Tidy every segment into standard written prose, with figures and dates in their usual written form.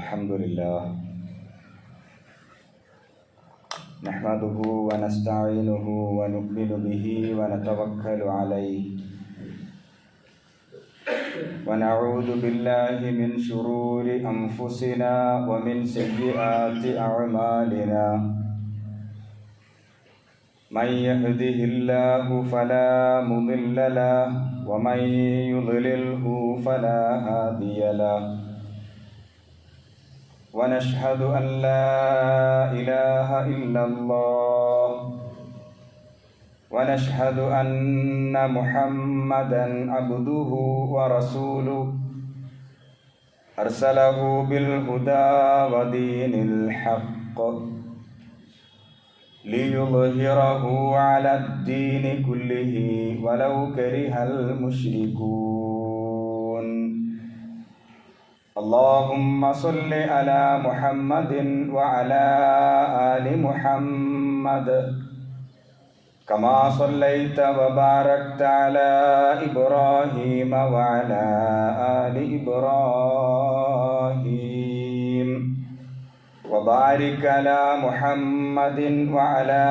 الحمد لله نحمده ونستعينه ونؤمن به ونتوكل عليه ونعوذ بالله من شرور أنفسنا ومن سيئات أعمالنا من يهده الله فلا مضل له ومن يضلله فلا هادي له ونشهد أن لا إله إلا الله ونشهد أن محمدا عبده ورسوله أرسله بالهدى ودين الحق ليظهره على الدين كله ولو كره المشركون اللهم صل على محمد وعلى آل محمد كما صليت وباركت على إبراهيم وعلى آل إبراهيم وبارك على محمد وعلى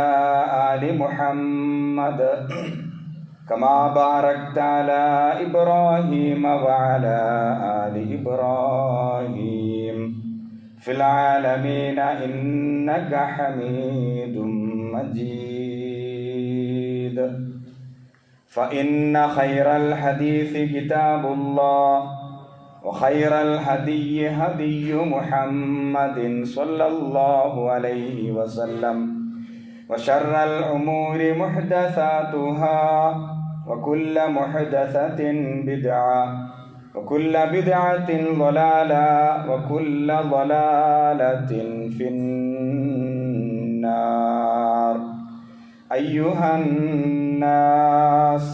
آل محمد كما باركت على إبراهيم وعلى آل إبراهيم في العالمين إنك حميد مجيد فإن خير الحديث كتاب الله وخير الهدي هدي محمد صلى الله عليه وسلم وشر الأمور محدثاتها وكل محدثة بدعة وكل بدعة ضلالة وكل ضلالة في النار أيها الناس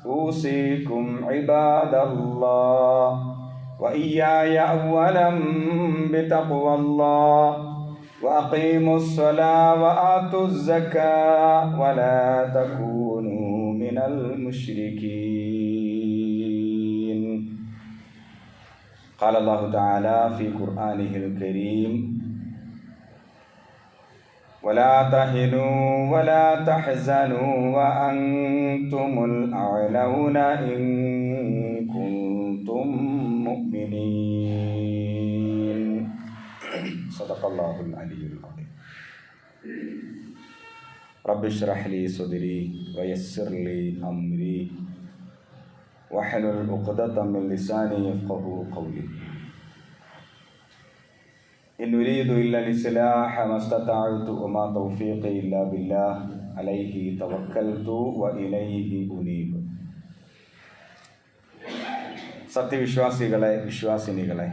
أوصيكم عباد الله وإياي أولا بتقوى الله وأقيموا الصلاة وآتوا الزكاة ولا تكونوا من المشركين قال الله تعالى في قرآنه الكريم ولا تهنوا ولا تحزنوا وأنتم الأعلون إن كنتم مؤمنين صدق الله العلي العظيم رب اشرح لي صدري ويسر لي أمري واحلل عقدة من لساني يفقهوا قولي إن أريد إلا الإصلاح ما استطعت وما توفيقي إلا بالله عليه توكلت وإليه أنيب സത്യവിശ്വാസികളെ വിശ്വാസിനികളെ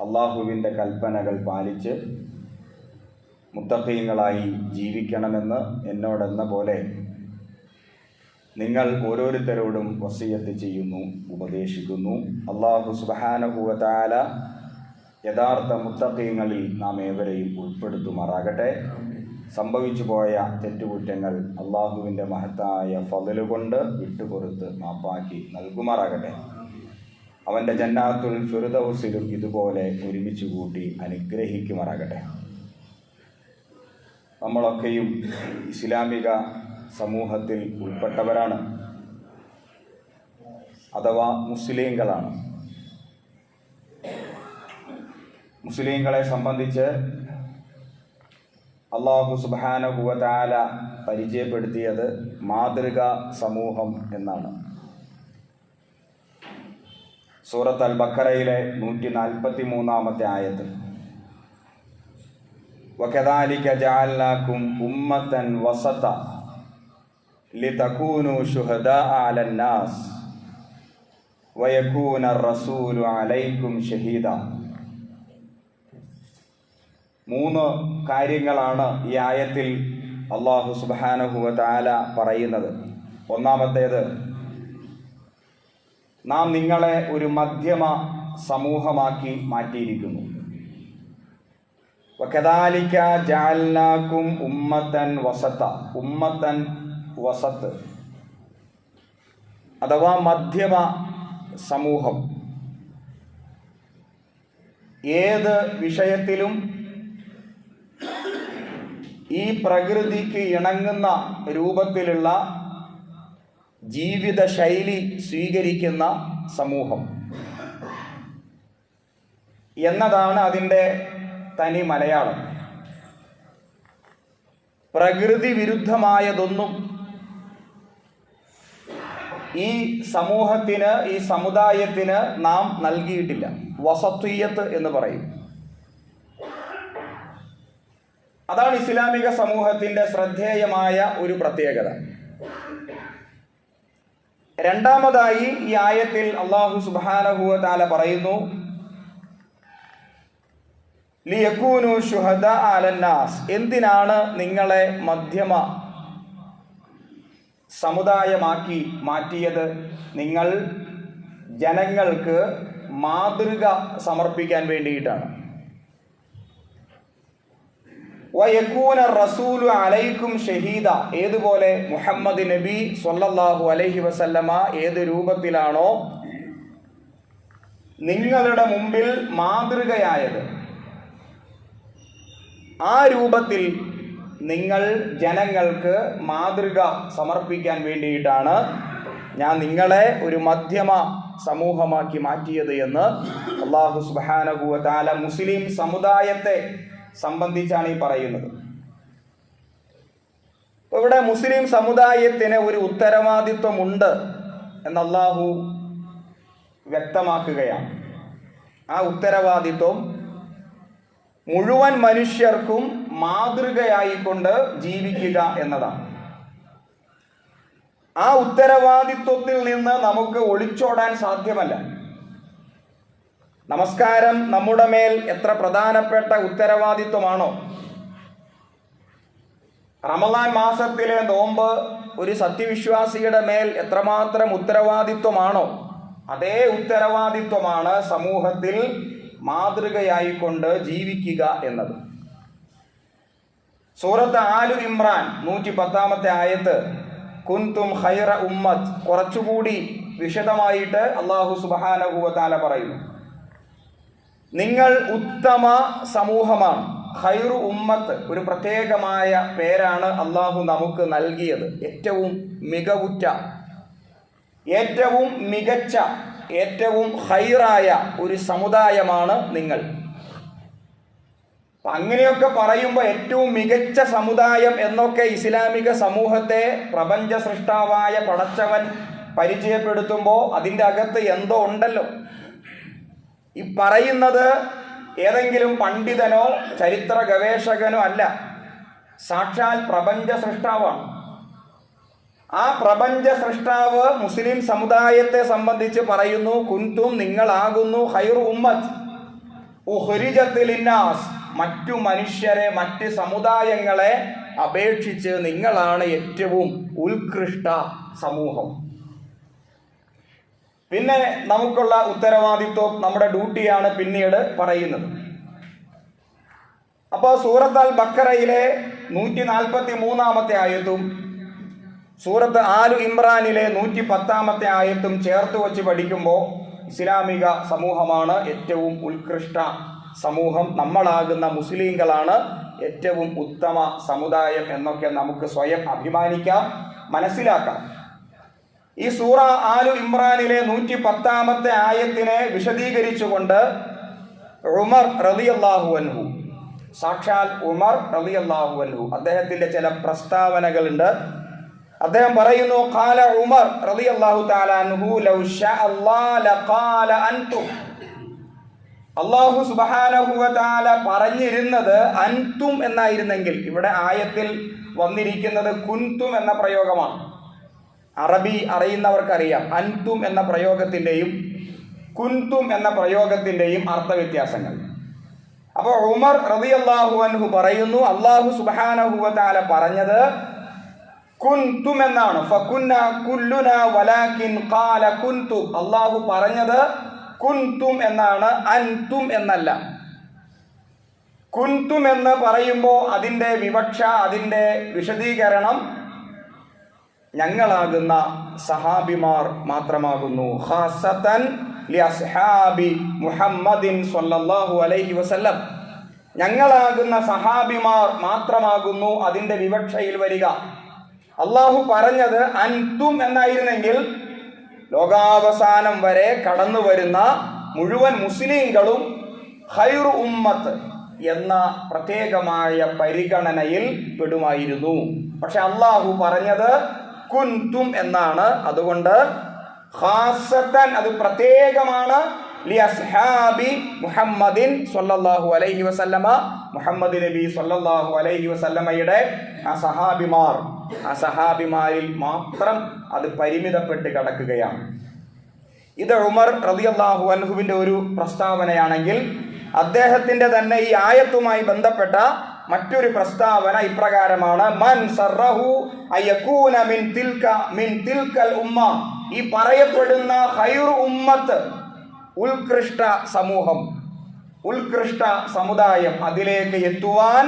അള്ളാഹുവിൻ്റെ കൽപ്പനകൾ പാലിച്ച് മുത്തഖീങ്ങളായി ജീവിക്കണമെന്ന് എന്നോടെന്ന പോലെ നിങ്ങൾ ഓരോരുത്തരോടും വസിയത്ത് ചെയ്യുന്നു, ഉപദേശിക്കുന്നു. അള്ളാഹു സുബ്ഹാനഹു വ തആല യഥാർത്ഥ മുത്തഖീങ്ങളിൽ നാം ഏവരെയും ഉൾപ്പെടുത്തുമാറാകട്ടെ. സംഭവിച്ചു പോയ തെറ്റുകുറ്റങ്ങൾ അള്ളാഹുവിൻ്റെ മഹത്തായ ഫള് കൊണ്ട് വിട്ടുപുറത്ത് മാപ്പാക്കി നൽകുമാറാകട്ടെ. അവൻ്റെ ജന്നാത്തുൽ ഫിർദൗസിലും ഇതുപോലെ ഒരുമിച്ച് കൂട്ടി അനുഗ്രഹിക്കുമാറാകട്ടെ. നമ്മളൊക്കെയും ഇസ്ലാമിക സമൂഹത്തിൽ ഉൾപ്പെട്ടവരാണ്, അഥവാ മുസ്ലിങ്ങളാണ്. മുസ്ലിങ്ങളെ സംബന്ധിച്ച് അല്ലാഹു സുബ്ഹാനഹു വ തആല പരിചയപ്പെടുത്തിയത് മാതൃകാ സമൂഹം എന്നാണ്. സൂറത്ത് അൽ ബഖറയിലെ 143-ാമത്തെ ആയത്ത് വകദാലിക ജഅൽനാകും ഉമ്മത്തൻ വസത ലിതകൂനു ശുഹദാഅ അലന്നാസ് വയകൂന റസൂലു അലൈക്കും ഷഹീദ. 3 കാര്യങ്ങളാണ് ഈ ആയത്തിൽ അല്ലാഹു സുബ്ഹാനഹു വ തആല പറയുന്നത്. ഒന്നാമത്തേത്, നാം നിങ്ങളെ ഒരു മധ്യമ സമൂഹമാക്കി മാറ്റിയിരിക്കുന്നു. വകദാലിക ജഅൽനാകും ഉമ്മത്തൻ വസത. ഉമ്മത്തൻ വസത്ത് അഥവാ മധ്യമ സമൂഹം. ഏത് വിഷയത്തിലും ഈ പ്രകൃതിക്ക് ഇണങ്ങുന്ന രൂപത്തിലുള്ള ജീവിത ശൈലി സ്വീകരിക്കുന്ന സമൂഹം എന്നതാണ് അതിൻ്റെ തനി മലയാളം. പ്രകൃതി വിരുദ്ധമായതൊന്നും ഈ സമൂഹത്തിന്, ഈ സമുദായത്തിന് നാം നൽകിയിട്ടില്ല. വസത്വീയത്ത് എന്ന് പറയും. അതാണ് ഇസ്ലാമിക സമൂഹത്തിൻ്റെ ശ്രദ്ധേയമായ ഒരു പ്രത്യേകത. രണ്ടാമതായി ഈ ആയത്തിൽ അല്ലാഹു സുബ്ഹാനഹു വ തആല പറയുന്നു, ലിയകൂനു ശുഹദാ അലന്നാസ്. എന്തിനാണ് നിങ്ങളെ മധ്യമ സമുദായമാക്കി മാറ്റിയത്? നിങ്ങൾ ജനങ്ങൾക്ക് മാതൃക സമർപ്പിക്കാൻ വേണ്ടിയിട്ടാണ്. വയകൂന റസൂലു അലൈക്കും ഷഹീദ. ഏതുപോലെ മുഹമ്മദ് നബി സ്വല്ലല്ലാഹു അലൈഹി വസല്ലമ ഏത് രൂപത്തിലാണോ നിങ്ങളുടെ മുമ്പിൽ മാതൃകയായത്, ആ രൂപത്തിൽ നിങ്ങൾ ജനങ്ങൾക്ക് മാതൃക സമർപ്പിക്കാൻ വേണ്ടിയിട്ടാണ് ഞാൻ നിങ്ങളെ ഒരു മധ്യമ സമൂഹമാക്കി മാറ്റിയത് എന്ന് അല്ലാഹു സുബ്ഹാനഹു വ തആല മുസ്ലിം സമുദായത്തെ സംബന്ധിച്ചാണ് ഈ പറയുന്നത്. ഇവിടെ മുസ്ലിം സമുദായത്തിന് ഒരു ഉത്തരവാദിത്വമുണ്ട് എന്ന് അല്ലാഹു വ്യക്തമാക്കുകയാണ്. ആ ഉത്തരവാദിത്വം മുഴുവൻ മനുഷ്യർക്കും മാതൃകയായിക്കൊണ്ട് ജീവിക്കുക എന്നതാണ്. ആ ഉത്തരവാദിത്വത്തിൽ നിന്ന് നമുക്ക് ഒളിച്ചോടാൻ സാധ്യമല്ല. നമസ്കാരം നമ്മുടെ മേൽ എത്ര പ്രധാനപ്പെട്ട ഉത്തരവാദിത്വമാണോ, റമളാൻ മാസത്തിലെ നോമ്പ് ഒരു സത്യവിശ്വാസിയുടെ മേൽ എത്രമാത്രം ഉത്തരവാദിത്വമാണോ, അതേ ഉത്തരവാദിത്വമാണ് സമൂഹത്തിൽ മാതൃകയായിക്കൊണ്ട് ജീവിക്കുക എന്നത്. സൂറത്ത് ആലു ഇമ്രാൻ 110 ആയത്ത് കുൻതും ഖൈറ ഉമ്മത്ത് കുറച്ചുകൂടി വിശദമായിട്ട് അല്ലാഹു സുബ്ഹാനഹു വ തആല പറയുന്നു, നിങ്ങൾ ഉത്തമ സമൂഹമാണ്. ഖൈറു ഉമ്മത്ത് ഒരു പ്രത്യേകമായ പേരാണ് അല്ലാഹു നമുക്ക് നൽകിയത്. ഏറ്റവും മികവുറ്റ, ഏറ്റവും മികച്ച, ഏറ്റവും ഖൈറായ ഒരു സമുദായമാണ് നിങ്ങൾ. അങ്ങനെയൊക്കെ പറയുമ്പോൾ ഏറ്റവും മികച്ച സമുദായം എന്നൊക്കെ ഇസ്ലാമിക സമൂഹത്തെ പ്രപഞ്ച സൃഷ്ടാവായ പടച്ചവൻ പരിചയപ്പെടുത്തുമ്പോൾ അതിൻ്റെ അകത്ത് എന്തോ ഉണ്ടല്ലോ. ഈ പറയുന്നത് ഏതെങ്കിലും പണ്ഡിതനോ ചരിത്ര ഗവേഷകനോ അല്ല, സാക്ഷാൽ പ്രപഞ്ച സൃഷ്ടാവാണ്. ആ പ്രപഞ്ച സൃഷ്ടാവ് മുസ്ലിം സമുദായത്തെ സംബന്ധിച്ച് പറയുന്നു, കുൻതും നിങ്ങളാകുന്നു ഖൈറു ഉമ്മത്ത് ഉഖ്രിജത് ലിന്നാസ്, മറ്റു മനുഷ്യരെ, മറ്റ് സമുദായങ്ങളെ അപേക്ഷിച്ച് നിങ്ങളാണ് ഏറ്റവും ഉത്കൃഷ്ട സമൂഹം. പിന്നെ നമുക്കുള്ള ഉത്തരവാദിത്വം, നമ്മുടെ ഡ്യൂട്ടിയാണ് പിന്നീട് പറയുന്നത്. അപ്പോൾ സൂറത്ത് അൽ ബഖറയിലെ 143 ആയത്തും സൂറത്ത് ആലു ഇമ്രാനിലെ 110 ആയത്തും ചേർത്ത് വച്ച് പഠിക്കുമ്പോൾ ഇസ്ലാമിക സമൂഹമാണ് ഏറ്റവും ഉത്കൃഷ്ട സമൂഹം, നമ്മളാകുന്ന മുസ്ലിങ്ങളാണ് ഏറ്റവും ഉത്തമ സമുദായം എന്നൊക്കെ നമുക്ക് സ്വയം അഭിമാനിക്കാം, മനസ്സിലാക്കാം. ഈ സൂറ ആലു ഇമ്രാനിലെ 110 ആയത്തിനെ വിശദീകരിച്ചുകൊണ്ട് ഉമർ റളിയല്ലാഹു അൻഹു, സാക്ഷാൽ ഉമർ റളിയല്ലാഹു അൻഹു, അദ്ദേഹത്തിന്റെ ചില പ്രസ്താവനകളുണ്ട്. അദ്ദേഹം പറയുന്നു, ഖാല ഉമർ റളിയല്ലാഹു തആല അൻഹു ലൗ ശാ അല്ലാഹു ലഖാല അൻതും. അല്ലാഹു സുബ്ഹാനഹു വ തആല പറഞ്ഞിരുന്നത് അൻതും എന്നായിരുന്നെങ്കിൽ, ഇവിടെ ആയത്തിൽ വന്നിരിക്കുന്നത് കുൻതും എന്ന പ്രയോഗമാണ്. അറബി അറിയുന്നവർക്കറിയാം അൻതും എന്ന പ്രയോഗത്തിൻ്റെയും കുൻതും എന്ന പ്രയോഗത്തിൻ്റെയും അർത്ഥവ്യത്യാസങ്ങൾ. അപ്പോൾ ഉമർ റളിയല്ലാഹു അൻഹു പറയുന്നു, അല്ലാഹു സുബ്ഹാനഹു വ തആല പറഞ്ഞത് കുൻതും എന്നാണ്. ഫകുന്ന കുല്ലുന വലാകിൻ ഖാല കുൻതും. അല്ലാഹു പറഞ്ഞത് കുൻതും എന്നാണ്, അൻതും എന്നല്ല. കുൻതും എന്ന് പറയുമ്പോൾ അതിൻ്റെ വിവക്ഷ, അതിൻ്റെ വിശദീകരണം ഞങ്ങളാകുന്ന സഹാബിമാർ മാത്രമാകുന്നു. ഖാസത്തൻ ലി അസ്ഹാബി മുഹമ്മദിൻ സ്വല്ലല്ലാഹു അലൈഹി വസല്ലം. ഞങ്ങളാകുന്ന സഹാബിമാർ മാത്രമാകുന്നു അതിൻ്റെ വിവക്ഷയിൽ വരിക. അള്ളാഹു പറഞ്ഞത് അൻതും എന്നായിരുന്നെങ്കിൽ ലോകാവസാനം വരെ കടന്നു വരുന്ന മുഴുവൻ മുസ്ലിങ്ങളും ഖൈറു ഉമ്മത്ത് എന്ന പ്രത്യേകമായ പരിഗണനയിൽ പെടുമായിരുന്നു. പക്ഷെ അള്ളാഹു പറഞ്ഞത് കുൻതും എന്നാണ്. അതുകൊണ്ട് ഖാസത്തൻ അത് പ്രത്യേകമാണ്. ലി അസ്ഹാബി മുഹമ്മദിൻ സ്വല്ലല്ലാഹു അലൈഹി വസല്ലമ, മുഹമ്മദ് നബി സ്വല്ലല്ലാഹു അലൈഹി വസല്ലമയുടെ ആ സഹാബിമാരിൽ മാത്രം അത് പരിമിതപ്പെട്ട് കിടക്കുകയാണ്. ഇത് ഉമർ റളിയല്ലാഹു അൻഹുവിൻ്റെ ഒരു പ്രസ്താവനയാണെങ്കിൽ അദ്ദേഹത്തിൻ്റെ തന്നെ ഈ ആയത്തുമായി ബന്ധപ്പെട്ട മറ്റൊരു പ്രസ്താവന ഇപ്രകാരമാണ്: മൻ സറഹു അയകൂന മിൻ തിൽക്കൽ ഉമ്മ, ഈ പറയപ്പെടുന്ന ഖൈറു ഉമ്മത്ത്, ഉത്കൃഷ്ട സമൂഹം, ഉത്കൃഷ്ട സമുദായം, അതിലേക്ക് എത്തുവാൻ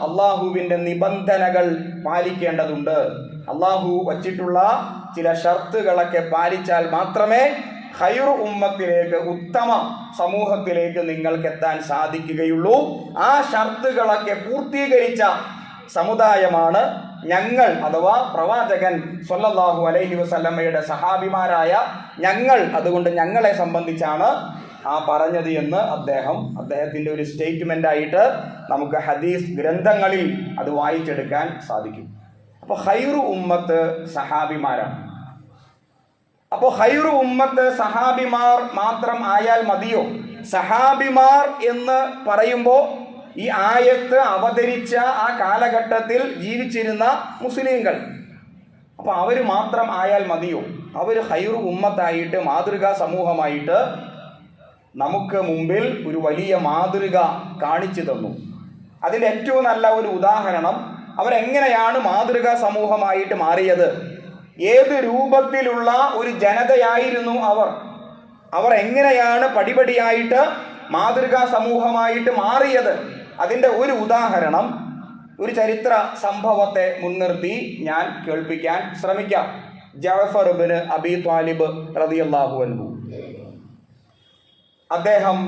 അള്ളാഹുവിൻ്റെ നിബന്ധനകൾ പാലിക്കേണ്ടതുണ്ട്. അള്ളാഹു വച്ചിട്ടുള്ള ചില ഷർത്തുകളൊക്കെ പാലിച്ചാൽ മാത്രമേ ഖൈറു ഉമ്മത്തിലേക്ക്, ഉത്തമ സമൂഹത്തിലേക്ക് നിങ്ങൾക്ക് എത്താൻ സാധിക്കുകയുള്ളൂ. ആ ഷർത്തുകളൊക്കെ പൂർത്തീകരിച്ച സമുദായമാണ് ഞങ്ങൾ, അഥവാ പ്രവാചകൻ സ്വല്ലല്ലാഹു അലൈഹി വസല്ലമയുടെ സഹാബിമാരായ ഞങ്ങൾ. അതുകൊണ്ട് ഞങ്ങളെ സംബന്ധിച്ചാണ് ആ പറഞ്ഞത് എന്ന് അദ്ദേഹത്തിൻ്റെ ഒരു സ്റ്റേറ്റ്മെൻ്റ് ആയിട്ട് നമുക്ക് ഹദീസ് ഗ്രന്ഥങ്ങളിൽ അത് വായിച്ചെടുക്കാൻ സാധിക്കും. അപ്പോൾ ഖൈറു ഉമ്മത്ത് സഹാബിമാരാണ്. അപ്പോൾ ഖൈറു ഉമ്മത്ത് സഹാബിമാർ മാത്രം ആയാൽ മതിയോ? സഹാബിമാർ എന്ന് പറയുമ്പോൾ ഈ ആയത്ത് അവതരിച്ച ആ കാലഘട്ടത്തിൽ ജീവിച്ചിരുന്ന മുസ്ലിങ്ങൾ, അപ്പോൾ അവർ മാത്രം ആയാൽ മതിയോ? അവർ ഖൈറു ഉമ്മത്തായിട്ട്, മാതൃകാ സമൂഹമായിട്ട് നമുക്ക് മുമ്പിൽ ഒരു വലിയ മാതൃക കാണിച്ചു തന്നു. അതിൻ്റെ ഏറ്റവും നല്ല ഒരു ഉദാഹരണം, അവരെങ്ങനെയാണ് മാതൃകാ സമൂഹമായിട്ട് മാറിയത്, ഏത് രൂപത്തിലുള്ള ഒരു ജനതയായിരുന്നു അവർ എങ്ങനെയാണ് പടിപടിയായിട്ട് മാതൃകാ സമൂഹമായിട്ട് മാറിയത്. അതിൻ്റെ ഒരു ഉദാഹരണം, ഒരു ചരിത്ര സംഭവത്തെ മുൻനിർത്തി ഞാൻ കേൾപ്പിക്കാൻ ശ്രമിക്കാം. ജഅഫർ ഇബ്നു അബീ ത്വാലിബ് റളിയല്ലാഹു അൻഹു, അദ്ദേഹം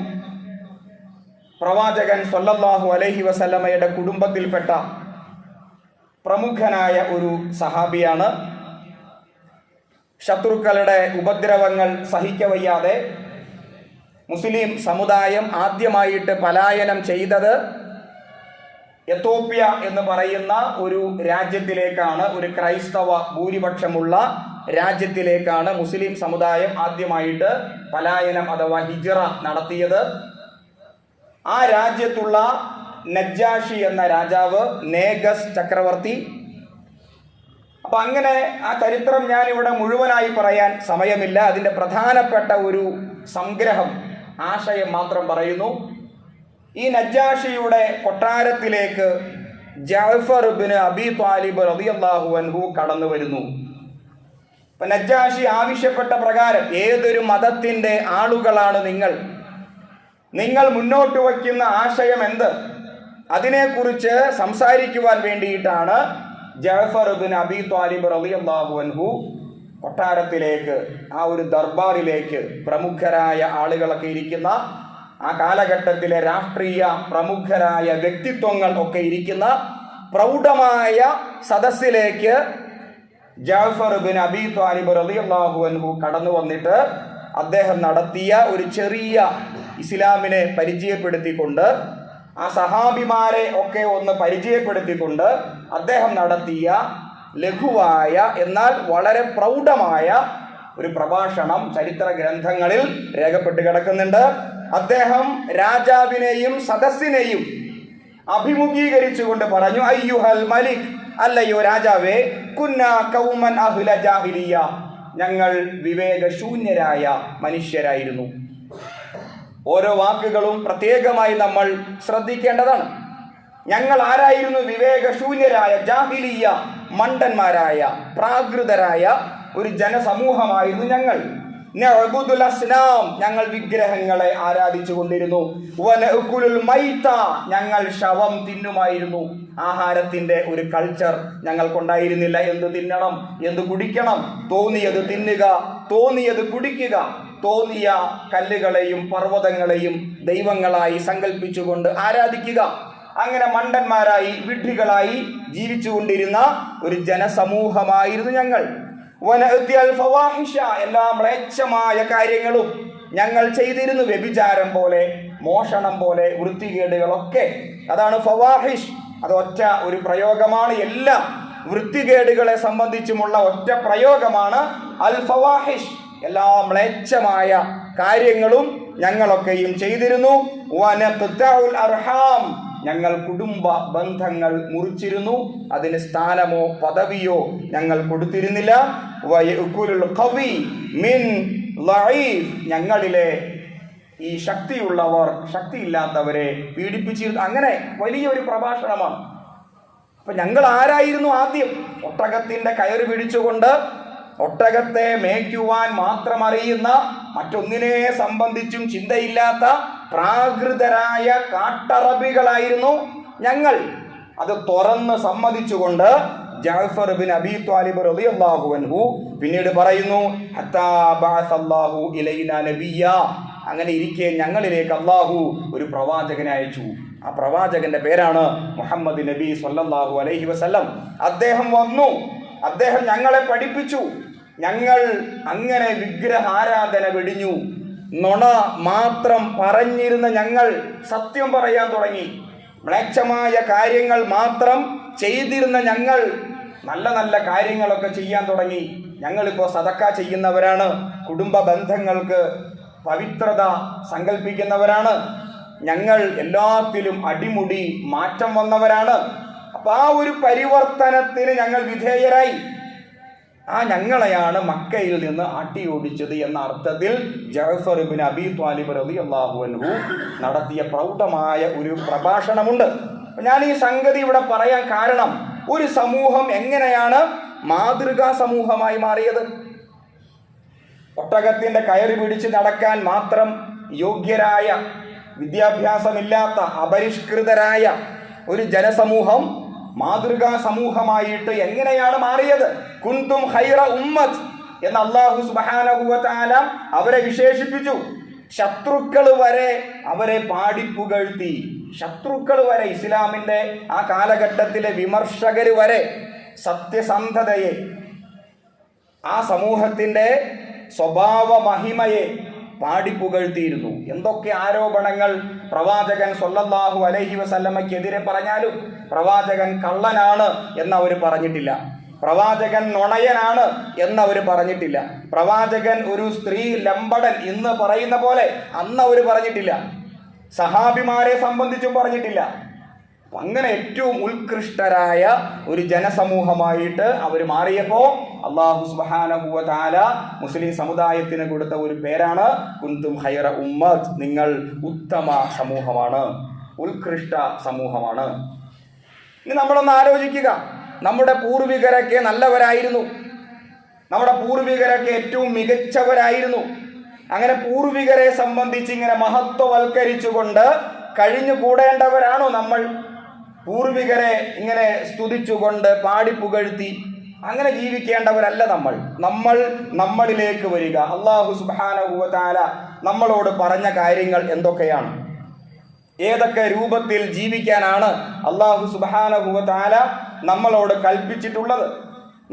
പ്രവാചകൻ സ്വല്ലല്ലാഹു അലൈഹി വസല്ലമയുടെ കുടുംബത്തിൽപ്പെട്ട പ്രമുഖനായ ഒരു സഹാബിയാണ്. ശത്രുക്കളുടെ ഉപദ്രവങ്ങൾ സഹിക്കവയ്യാതെ മുസ്ലിം സമുദായം ആദ്യമായിട്ട് പലായനം ചെയ്തത് എത്തോപ്യ എന്ന് പറയുന്ന ഒരു രാജ്യത്തിലേക്കാണ്. ഒരു ക്രൈസ്തവ ഭൂരിപക്ഷമുള്ള രാജ്യത്തിലേക്കാണ് മുസ്ലിം സമുദായം ആദ്യമായിട്ട് പലായനം അഥവാ ഹിജ്റ നടത്തിയത്. ആ രാജ്യത്തുള്ള നജ്ജാഷി എന്ന രാജാവ്, നേഗസ് ചക്രവർത്തി. അപ്പം അങ്ങനെ ആ ചരിത്രം ഞാനിവിടെ മുഴുവനായി പറയാൻ സമയമില്ല. അതിൻ്റെ പ്രധാനപ്പെട്ട ഒരു സംഗ്രഹം, ആശയം മാത്രം പറയുന്നു. ഈ നജ്ജാഷിയുടെ കൊട്ടാരത്തിലേക്ക് ജഅഫർ ഇബ്നു അബീ ത്വാലിബ് റളിയല്ലാഹു അൻഹു കടന്നു വരുന്നു. അപ്പം നജ്ജാഷി ആവശ്യപ്പെട്ട പ്രകാരം, ഏതൊരു മതത്തിൻ്റെ ആളുകളാണ് നിങ്ങൾ മുന്നോട്ട് വയ്ക്കുന്ന ആശയം എന്ത്, അതിനെക്കുറിച്ച് സംസാരിക്കുവാൻ വേണ്ടിയിട്ടാണ് ജഅഫർ ഇബ്നു അബീ ത്വാലിബ് റളിയല്ലാഹു അൻഹു കൊട്ടാരത്തിലേക്ക്, ആ ഒരു ദർബാറിലേക്ക്, പ്രമുഖരായ ആളുകളൊക്കെ ഇരിക്കുന്ന, ആ കാലഘട്ടത്തിലെ രാഷ്ട്രീയ പ്രമുഖരായ വ്യക്തിത്വങ്ങൾ ഒക്കെ ഇരിക്കുന്ന പ്രൗഢമായ സദസ്സിലേക്ക് ജഅഫർ ഇബ്നു അബീ ത്വാലിബ് റളിയല്ലാഹു അൻഹു കടന്നു വന്നിട്ട് അദ്ദേഹം നടത്തിയ ഒരു ചെറിയ ഇസ്ലാമിനെ പരിചയപ്പെടുത്തിക്കൊണ്ട്, ആ സഹാബിമാരെ ഒക്കെ ഒന്ന് പരിചയപ്പെടുത്തിക്കൊണ്ട് അദ്ദേഹം നടത്തിയ ലഘുവായ എന്നാൽ വളരെ പ്രൗഢമായ ഒരു പ്രഭാഷണം ചരിത്ര ഗ്രന്ഥങ്ങളിൽ രേഖപ്പെട്ട് കിടക്കുന്നുണ്ട്. അദ്ദേഹം രാജാവിനെയും സദസ്സിനെയും അഭിമുഖീകരിച്ചുകൊണ്ട് പറഞ്ഞു: അയ്യുഹൽ മലിക്, അല്ലയോ രാജാവേ, കുന്നാ ഖൗമൻ അഹ്ല ജാഹിലിയ്യ, ഞങ്ങൾ വിവേകശൂന്യരായ മനുഷ്യരായിരുന്നു. ഓരോ വാക്കുകളും പ്രത്യേകമായി നമ്മൾ ശ്രദ്ധിക്കേണ്ടതാണ്. ഞങ്ങൾ ആരായിരുന്നു? വിവേകശൂന്യരായ, ജാഹിലിയ്യ, മണ്ടന്മാരായ, പ്രാകൃതരായ ഒരു ജനസമൂഹമായിരുന്നു ഞങ്ങൾ. നഅ്ബുദുൽ അസ്നാം, ഞങ്ങൾ വിഗ്രഹങ്ങളെ ആരാധിച്ചു കൊണ്ടിരുന്നു. വനഅകുലുൽ മൈത, ഞങ്ങൾ ശവം തിന്നുമായിരുന്നു. ആഹാരത്തിന്റെ ഒരു കൾച്ചർ ഞങ്ങൾക്കുണ്ടായിരുന്നില്ല. എന്ത് തിന്നണം, എന്ത് കുടിക്കണം, തോന്നിയത് തിന്നുക, തോന്നിയത് കുടിക്കുക, തോന്നിയ കല്ലുകളെയും പർവ്വതങ്ങളെയും ദൈവങ്ങളായി സങ്കല്പിച്ചുകൊണ്ട് ആരാധിക്കുക. അങ്ങനെ മണ്ടന്മാരായി വിഡ്ഢികളായി ജീവിച്ചുകൊണ്ടിരുന്ന ഒരു ജനസമൂഹമായിരുന്നു ഞങ്ങൾ. എല്ലാ മ്ലേച്ഛമായ കാര്യങ്ങളും ഞങ്ങൾ ചെയ്തിരുന്നു. വ്യഭിചാരം പോലെ, മോഷണം പോലെ, വൃത്തികേടുകളൊക്കെ. അതാണ് ഫവാഹിഷ്. അത് ഒറ്റ ഒരു പ്രയോഗമാണ്. എല്ലാ വൃത്തികേടുകളെ സംബന്ധിച്ചുമുള്ള ഒറ്റ പ്രയോഗമാണ് അൽ ഫവാഹിഷ്. എല്ലാ മ്ലേച്ഛമായ കാര്യങ്ങളും ഞങ്ങളൊക്കെയും ചെയ്തിരുന്നു. വനഖ്തഉൽ അർഹാം, ഞങ്ങൾ കുടുംബ ബന്ധങ്ങൾ മുറിച്ചിരുന്നു. അതിന് സ്ഥാനമോ പദവിയോ ഞങ്ങൾ കൊടുത്തിരുന്നില്ല. വയഅകുലുൽ ഖവി മിൻ ലഈഫ്, ഞങ്ങളിലെ ഈ ശക്തിയുള്ളവർ ശക്തിയില്ലാത്തവരെ പീഡിപ്പിച്ചിരുന്നു. അങ്ങനെ വലിയൊരു പ്രഭാഷണമാണ്. അപ്പൊ ഞങ്ങൾ ആരായിരുന്നു? ആദ്യം ഒട്ടകത്തിന്റെ കയറ് പിടിച്ചുകൊണ്ട് ഒട്ടകത്തെ മേയ്ക്കുവാൻ മാത്രം അറിയുന്ന, മറ്റൊന്നിനെ സംബന്ധിച്ചും ചിന്തയില്ലാത്ത പ്രാകൃതരായ കാട്ടറബികളായിരുന്നു ഞങ്ങൾ. അത് തുറന്ന് സമ്മതിച്ചുകൊണ്ട് ജഅഫർ ബിൻ അബീ ത്വാലിബ് റളിയല്ലാഹു അൻഹു പിന്നീട് പറയുന്നു, ഹത്താ ബഅസല്ലാഹു ഇലൈനാ നബിയ്യ, അങ്ങനെ ഇരിക്കെ ഞങ്ങളിലേക്ക് അല്ലാഹു ഒരു പ്രവാചകനെ അയച്ചു. ആ പ്രവാചകന്റെ പേരാണ് മുഹമ്മദ് നബി സ്വല്ലല്ലാഹു അലൈഹി വസല്ലം. അദ്ദേഹം വന്നു, അദ്ദേഹം ഞങ്ങളെ പഠിപ്പിച്ചു. ഞങ്ങൾ അങ്ങനെ വിഗ്രഹാരാധന വെടിഞ്ഞു. നുണ മാത്രം പറഞ്ഞിരുന്ന ഞങ്ങൾ സത്യം പറയാൻ തുടങ്ങി. മ്ലേച്ഛമായ കാര്യങ്ങൾ മാത്രം ചെയ്തിരുന്ന ഞങ്ങൾ നല്ല നല്ല കാര്യങ്ങളൊക്കെ ചെയ്യാൻ തുടങ്ങി. ഞങ്ങളിപ്പോൾ സദക്ക ചെയ്യുന്നവരാണ്, കുടുംബ ബന്ധങ്ങൾക്ക് പവിത്രത സങ്കല്പിക്കുന്നവരാണ്, ഞങ്ങൾ എല്ലാത്തിലും അടിമുടി മാറ്റം വന്നവരാണ്. അപ്പൊ ആ ഒരു പരിവർത്തനത്തിന് ഞങ്ങൾ വിധേയരായി. ആ ഞങ്ങളെയാണ് മക്കയിൽ നിന്ന് ആട്ടിയോടിച്ചത് എന്ന അർത്ഥത്തിൽ ജഅഫർ ഇബ്നു അബീ ത്വാലിബ് റളിയല്ലാഹു അൻഹു നടത്തിയ പ്രൗഢമായ ഒരു പ്രഭാഷണമുണ്ട്. ഞാൻ ഈ സംഗതി ഇവിടെ പറയാൻ കാരണം, ഒരു സമൂഹം എങ്ങനെയാണ് മാതൃകാ സമൂഹമായി മാറിയത്. ഒട്ടകത്തിന്റെ കയറി പിടിച്ച് നടക്കാൻ മാത്രം യോഗ്യരായ, വിദ്യാഭ്യാസമില്ലാത്ത, അപരിഷ്കൃതരായ ഒരു ജനസമൂഹം മാതൃകാ സമൂഹമായിട്ട് എങ്ങനെയാണ് മാറിയത്? കുന്തും ഖൈറ ഉമ്മത്ത് എന്ന് അല്ലാഹു സുബ്ഹാനഹു വ തആല അവരെ വിശേഷിപ്പിച്ചു. ശത്രുക്കൾ വരെ അവരെ പാടിപ്പുകഴ്ത്തി. ശത്രുക്കൾ വരെ, ഇസ്ലാമിന്റെ ആ കാലഘട്ടത്തിലെ വിമർശകർ വരെ സത്യസന്ധതയെ, ആ സമൂഹത്തിന്റെ സ്വഭാവ മഹിമയെ പാടിപ്പുകഴ്ത്തിയിരുന്നു. എന്തൊക്കെ ആരോപണങ്ങൾ പ്രവാചകൻ സ്വല്ലല്ലാഹു അലൈഹി വസല്ലമയ്ക്കെതിരെ പറഞ്ഞാലും പ്രവാചകൻ കള്ളനാണ് എന്നവർ പറഞ്ഞിട്ടില്ല, പ്രവാചകൻ നുണയനാണ് എന്നവർ പറഞ്ഞിട്ടില്ല, പ്രവാചകൻ ഒരു സ്ത്രീ ലംബടൻ ഇന്ന് പറയുന്ന പോലെ അന്ന് അവർ പറഞ്ഞിട്ടില്ല, സഹാബിമാരെ സംബന്ധിച്ചും പറഞ്ഞിട്ടില്ല. അങ്ങനെ ഏറ്റവും ഉത്കൃഷ്ടരായ ഒരു ജനസമൂഹമായിട്ട് അവർ മാറിയപ്പോൾ അല്ലാഹു സുബ്ഹാനഹു വ തആല മുസ്ലിം സമുദായത്തിന് കൊടുത്ത ഒരു പേരാണ് കുന്തും ഖൈറ ഉമ്മത്ത്, നിങ്ങൾ ഉത്തമ സമൂഹമാണ്, ഉത്കൃഷ്ട സമൂഹമാണ്. ഇനി നമ്മളൊന്ന് ആലോചിക്കുക, നമ്മുടെ പൂർവികരൊക്കെ നല്ലവരായിരുന്നു, നമ്മുടെ പൂർവികരൊക്കെ ഏറ്റവും മികച്ചവരായിരുന്നു. അങ്ങനെ പൂർവികരെ സംബന്ധിച്ച് ഇങ്ങനെ മഹത്വവൽക്കരിച്ചുകൊണ്ട് കഴിഞ്ഞു കൂടേണ്ടവരാണോ നമ്മൾ? പൂർവികരെ ഇങ്ങനെ സ്തുതിച്ചുകൊണ്ട് പാടിപ്പുകഴ്ത്തി അങ്ങനെ ജീവിക്കേണ്ടവരല്ല നമ്മൾ. നമ്മളിലേക്ക് വരിക. അല്ലാഹു സുബ്ഹാനഹു വ തആല നമ്മളോട് പറഞ്ഞ കാര്യങ്ങൾ എന്തൊക്കെയാണ്, ഏതൊക്കെ രൂപത്തിൽ ജീവിക്കാനാണ് അല്ലാഹു സുബ്ഹാനഹു വ തആല നമ്മളോട് കൽപ്പിച്ചിട്ടുള്ളത്.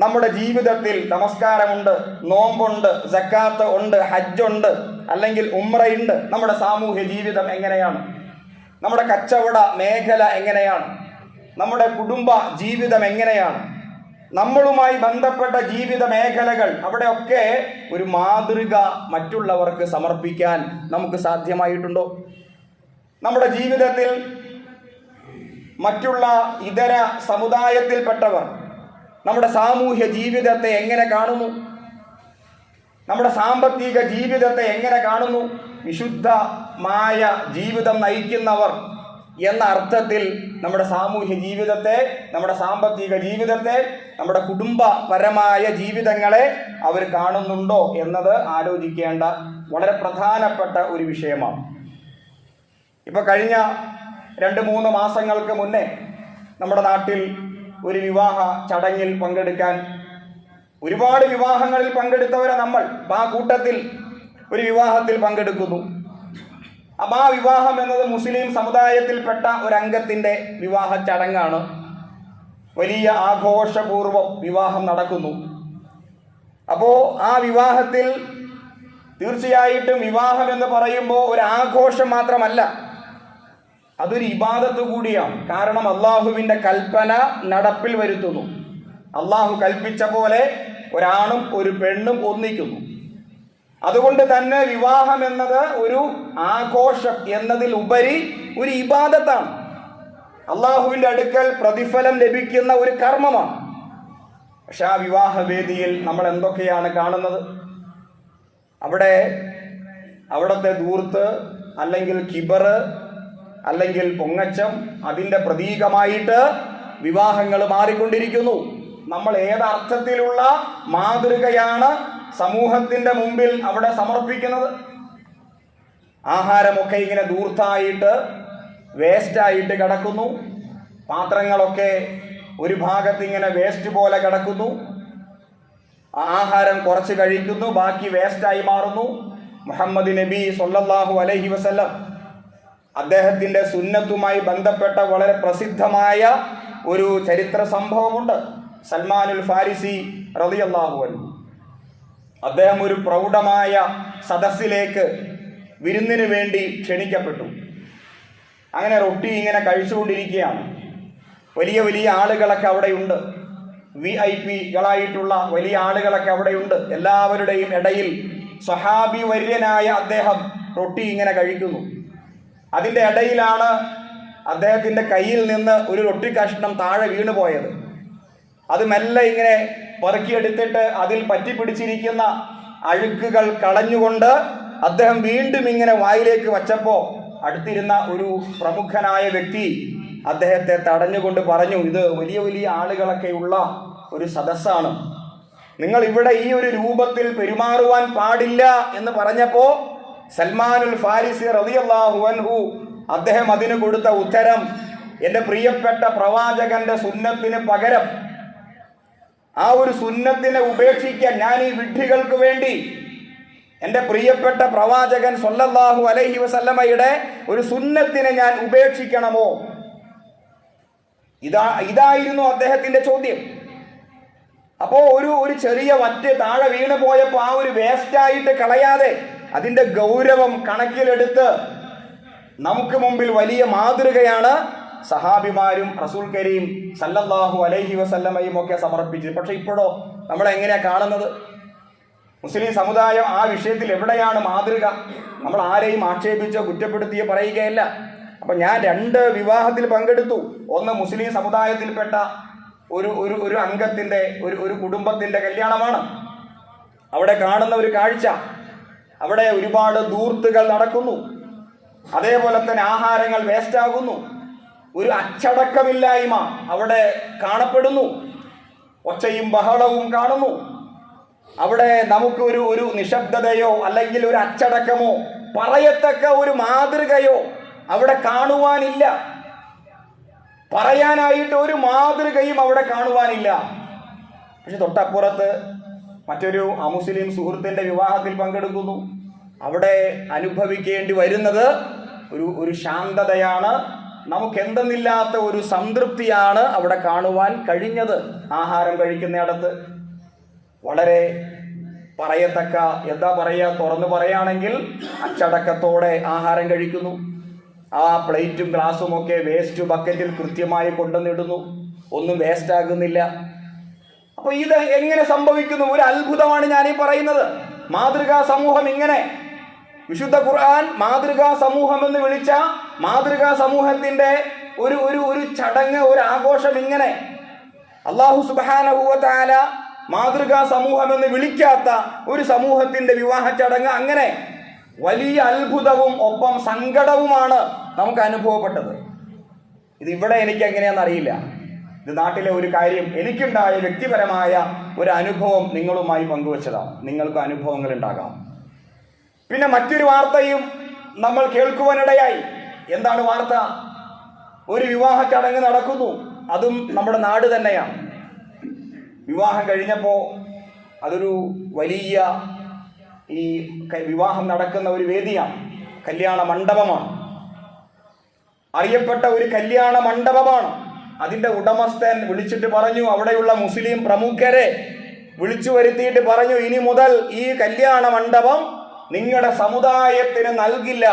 നമ്മുടെ ജീവിതത്തിൽ നമസ്കാരമുണ്ട്, നോമ്പുണ്ട്, സക്കാത്ത് ഉണ്ട്, ഹജ്ജുണ്ട്, അല്ലെങ്കിൽ ഉംറയുണ്ട്. നമ്മുടെ സാമൂഹ്യ ജീവിതം എങ്ങനെയാണ്? നമ്മുടെ കച്ചവട മേഖല എങ്ങനെയാണ്? നമ്മുടെ കുടുംബ ജീവിതം എങ്ങനെയാണ്? നമ്മളുമായി ബന്ധപ്പെട്ട ജീവിത മേഖലകൾ, അവിടെയൊക്കെ ഒരു മാതൃക മറ്റുള്ളവർക്ക് സമർപ്പിക്കാൻ നമുക്ക് സാധ്യമായിട്ടുണ്ടോ? നമ്മുടെ ജീവിതത്തിൽ മറ്റുള്ള ഇതര സമുദായത്തിൽപ്പെട്ടവർ നമ്മുടെ സാമൂഹ്യ ജീവിതത്തെ എങ്ങനെ കാണുന്നു? നമ്മുടെ സാമ്പത്തിക ജീവിതത്തെ എങ്ങനെ കാണുന്നു? വിശുദ്ധമായ ജീവിതം നയിക്കുന്നവർ എന്ന അർത്ഥത്തിൽ നമ്മുടെ സാമൂഹ്യ ജീവിതത്തെ, നമ്മുടെ സാമ്പത്തിക ജീവിതത്തെ, നമ്മുടെ കുടുംബപരമായ ജീവിതങ്ങളെ അവർ കാണുന്നുണ്ടോ എന്നത് ആലോചിക്കേണ്ട വളരെ പ്രധാനപ്പെട്ട ഒരു വിഷയമാണ്. ഇപ്പൊ കഴിഞ്ഞ 2-3 മാസങ്ങൾക്ക് മുന്നേ നമ്മുടെ നാട്ടിൽ ഒരു വിവാഹ ചടങ്ങിൽ പങ്കെടുക്കാൻ, ഒരുപാട് വിവാഹങ്ങളിൽ പങ്കെടുത്തവരെ നമ്മൾ ആ കൂട്ടത്തിൽ ഒരു വിവാഹത്തിൽ പങ്കെടുക്കുന്നു. അപ്പം ആ വിവാഹം എന്നത് മുസ്ലിം സമുദായത്തിൽപ്പെട്ട ഒരംഗത്തിൻ്റെ വിവാഹ ചടങ്ങാണ്. വലിയ ആഘോഷപൂർവ്വം വിവാഹം നടക്കുന്നു. അപ്പോൾ ആ വിവാഹത്തിൽ തീർച്ചയായിട്ടും വിവാഹം എന്ന് പറയുമ്പോൾ ഒരു ആഘോഷം മാത്രമല്ല, അതൊരു ഇബാദത്ത് കൂടിയാണ്. കാരണം അള്ളാഹുവിൻ്റെ കൽപ്പന നടപ്പിൽ വരുത്തുന്നു. അള്ളാഹു കൽപ്പിച്ച പോലെ ഒരാണും ഒരു പെണ്ണും ഒന്നിക്കുന്നു. അതുകൊണ്ട് തന്നെ വിവാഹം എന്നത് ഒരു ആഘോഷം എന്നതിൽ ഉപരി ഒരു ഇബാദത്താണ്. അള്ളാഹുവിൻ്റെ അടുക്കൽ പ്രതിഫലം ലഭിക്കുന്ന ഒരു കർമ്മമാണ്. പക്ഷെ ആ വിവാഹവേദിയിൽ നമ്മൾ എന്തൊക്കെയാണ് കാണുന്നത്? അവിടുത്തെ ധൂർത്ത്, അല്ലെങ്കിൽ കിബറ്, അല്ലെങ്കിൽ പൊങ്ങച്ചം, അതിൻ്റെ പ്രതീകമായിട്ട് വിവാഹങ്ങൾ മാറിക്കൊണ്ടിരിക്കുന്നു. നമ്മൾ ഏതർത്ഥത്തിലുള്ള മാതൃകയാണ് സമൂഹത്തിൻ്റെ മുമ്പിൽ അവിടെ സമർപ്പിക്കുന്നത്? ആഹാരമൊക്കെ ഇങ്ങനെ ധൂർത്തായിട്ട് വേസ്റ്റായിട്ട് കിടക്കുന്നു. പാത്രങ്ങളൊക്കെ ഒരു ഭാഗത്ത് ഇങ്ങനെ വേസ്റ്റ് പോലെ കിടക്കുന്നു. ആഹാരം കുറച്ച് കഴിക്കുന്നു, ബാക്കി വേസ്റ്റായി മാറുന്നു. മുഹമ്മദ് നബി സല്ലല്ലാഹു അലൈഹി വസല്ലം അദ്ദേഹത്തിൻ്റെ സുന്നത്തുമായി ബന്ധപ്പെട്ട വളരെ പ്രസിദ്ധമായ ഒരു ചരിത്ര സംഭവമുണ്ട്. സൽമാനുൽ ഫാരിസി റളിയല്ലാഹു അൻഹു അദ്ദേഹം ഒരു പ്രൗഢമായ സദസ്സിലേക്ക് വിരുന്നിന് വേണ്ടി ക്ഷണിക്കപ്പെട്ടു. അങ്ങനെ റൊട്ടി കഴിച്ചുകൊണ്ടിരിക്കുകയാണ്. വലിയ വലിയ ആളുകളൊക്കെ അവിടെയുണ്ട്. VIP-കളായിട്ടുള്ള വലിയ ആളുകളൊക്കെ അവിടെയുണ്ട്. എല്ലാവരുടെയും ഇടയിൽ സ്വഹാബി വര്യനായ അദ്ദേഹം റൊട്ടി കഴിക്കുന്നു. അതിൻ്റെ ഇടയിലാണ് അദ്ദേഹത്തിൻ്റെ കയ്യിൽ നിന്ന് ഒരു റൊട്ടി കഷ്ണം താഴെ വീണു പോയത്. അത് മെല്ലെ പെറുക്കിയെടുത്തിട്ട് അതിൽ പറ്റിപ്പിടിച്ചിരിക്കുന്ന അഴുക്കുകൾ കളഞ്ഞുകൊണ്ട് അദ്ദേഹം വീണ്ടും വായിലേക്ക് വച്ചപ്പോൾ അടുത്തിരുന്ന ഒരു പ്രമുഖനായ വ്യക്തി അദ്ദേഹത്തെ തടഞ്ഞുകൊണ്ട് പറഞ്ഞു, ഇത് വലിയ വലിയ ആളുകളൊക്കെ ഉള്ള ഒരു സദസ്സാണ്, നിങ്ങൾ ഇവിടെ ഈ ഒരു രൂപത്തിൽ പെരുമാറുവാൻ പാടില്ല എന്ന് പറഞ്ഞപ്പോൾ സൽമാനുൽ ഫാരിസി റളിയല്ലാഹു അൻഹു അദ്ദേഹം അതിന് കൊടുത്ത ഉത്തരം, എൻ്റെ പ്രിയപ്പെട്ട പ്രവാചകന്റെ സുന്നത്തിന് പകരം ആ ഒരു സുന്നത്തിനെ ഉപേക്ഷിക്കാൻ ഞാൻ ഈ വിഡ്ഢികൾക്ക് വേണ്ടി എൻ്റെ പ്രിയപ്പെട്ട പ്രവാചകൻ സല്ലല്ലാഹു അലൈഹി വസല്ലമയുടെ ഒരു സുന്നത്തിനെ ഞാൻ ഉപേക്ഷിക്കണമോ? ഇതായിരുന്നു അദ്ദേഹത്തിൻ്റെ ചോദ്യം. അപ്പോൾ ഒരു ചെറിയ വറ്റ് താഴെ വീണ് പോയപ്പോൾ ആ ഒരു വേസ്റ്റായിട്ട് കളയാതെ അതിൻ്റെ ഗൗരവം കണക്കിലെടുത്ത് നമുക്ക് മുമ്പിൽ വലിയ മാതൃകയാണ് സഹാബിമാരും റസൂൽ കരീം സല്ലല്ലാഹു അലൈഹി വസല്ലമയും ഒക്കെ സമർപ്പിച്ചത്. പക്ഷെ ഇപ്പോഴോ നമ്മൾ എങ്ങനെയാ കാണുന്നത്? മുസ്ലിം സമുദായം ആ വിഷയത്തിൽ എവിടെയാണ് മാതൃക? നമ്മൾ ആരെയും ആക്ഷേപിച്ചോ കുറ്റപ്പെടുത്തിയോ പറയുകയല്ല. അപ്പം ഞാൻ 2 വിവാഹത്തിൽ പങ്കെടുത്തു. ഒന്ന് മുസ്ലിം സമുദായത്തിൽപ്പെട്ട ഒരു അംഗത്തിൻ്റെ ഒരു കുടുംബത്തിൻ്റെ കല്യാണമാണ്. അവിടെ കാണുന്ന ഒരു കാഴ്ച, അവിടെ ഒരുപാട് ധൂർത്തുകൾ നടക്കുന്നു. അതേപോലെ തന്നെ ആഹാരങ്ങൾ വേസ്റ്റാകുന്നു. ഒരു അച്ചടക്കമില്ലായ്മ അവിടെ കാണപ്പെടുന്നു. ഒച്ചയും ബഹളവും കാണുന്നു. അവിടെ നമുക്ക് ഒരു നിശബ്ദതയോ അല്ലെങ്കിൽ ഒരു അച്ചടക്കമോ പറയത്തക്ക ഒരു മാതൃകയോ അവിടെ കാണുവാനില്ല. പറയാനായിട്ട് ഒരു മാതൃകയും അവിടെ കാണുവാനില്ല. പക്ഷെ തൊട്ടപ്പുറത്ത് മറ്റൊരു അമുസ്ലിം സുഹൃത്തിൻ്റെ വിവാഹത്തിൽ പങ്കെടുക്കുന്നു. അവിടെ അനുഭവിക്കേണ്ടി വരുന്നത് ഒരു ശാന്തതയാണ്, നമുക്കെന്തെന്നില്ലാത്ത ഒരു സംതൃപ്തിയാണ് അവിടെ കാണുവാൻ കഴിഞ്ഞത്. ആഹാരം കഴിക്കുന്നിടത്ത് വളരെ പറയത്തക്ക, തുറന്നു പറയുകയാണെങ്കിൽ അച്ചടക്കത്തോടെ ആഹാരം കഴിക്കുന്നു. ആ പ്ലേറ്റും ഗ്ലാസും ഒക്കെ വേസ്റ്റ് ബക്കറ്റിൽ കൃത്യമായി കൊണ്ടുവന്നിടുന്നു. ഒന്നും വേസ്റ്റ് ആകുന്നില്ല. അപ്പോൾ ഇത് എങ്ങനെ സംഭവിക്കുന്നു? ഒരു അത്ഭുതമാണ് ഞാനീ പറയുന്നത്. മാതൃകാ സമൂഹം ഇങ്ങനെ, വിശുദ്ധ ഖുർആൻ മാതൃകാ സമൂഹം എന്ന് വിളിച്ച മാതൃകാ സമൂഹത്തിൻ്റെ ഒരു ചടങ്ങ്, ഒരു ആഘോഷം ഇങ്ങനെ. അല്ലാഹു സുബ്ഹാനഹു വ തആല മാതൃകാ സമൂഹം എന്ന് വിളിക്കാത്ത ഒരു സമൂഹത്തിൻ്റെ വിവാഹ ചടങ്ങ് അങ്ങനെ. വലിയ അത്ഭുതവും ഒപ്പം സങ്കടവുമാണ് നമുക്ക് അനുഭവപ്പെട്ടത്. ഇവിടെ എനിക്ക് എങ്ങനെയാണെന്ന് അറിയില്ല. ഇത് നാട്ടിലെ ഒരു കാര്യം, എനിക്കുണ്ടായ വ്യക്തിപരമായ ഒരു അനുഭവം നിങ്ങളുമായി പങ്കുവച്ചതാണ്. നിങ്ങൾക്ക് അനുഭവങ്ങൾ ഉണ്ടാകാം. പിന്നെ മറ്റൊരു വാർത്തയും നമ്മൾ കേൾക്കുവാനിടയായി. എന്താണ് വാർത്ത? ഒരു വിവാഹ ചടങ്ങ് നടക്കുന്നു, അതും നമ്മുടെ നാട് തന്നെയാണ്. വിവാഹം കഴിഞ്ഞപ്പോൾ അതൊരു വലിയ ഈ വിവാഹം നടക്കുന്ന ഒരു വേദിയാണ്, കല്യാണ മണ്ഡപമാണ്, അറിയപ്പെട്ട ഒരു കല്യാണ മണ്ഡപമാണ്. അതിൻ്റെ ഉടമസ്ഥൻ വിളിച്ചിട്ട് പറഞ്ഞു, അവിടെയുള്ള മുസ്ലിം പ്രമുഖരെ വിളിച്ചു വരുത്തിയിട്ട് പറഞ്ഞു, ഇനി മുതൽ ഈ കല്യാണ മണ്ഡപം നിങ്ങളുടെ സമുദായത്തിന് നൽകില്ല.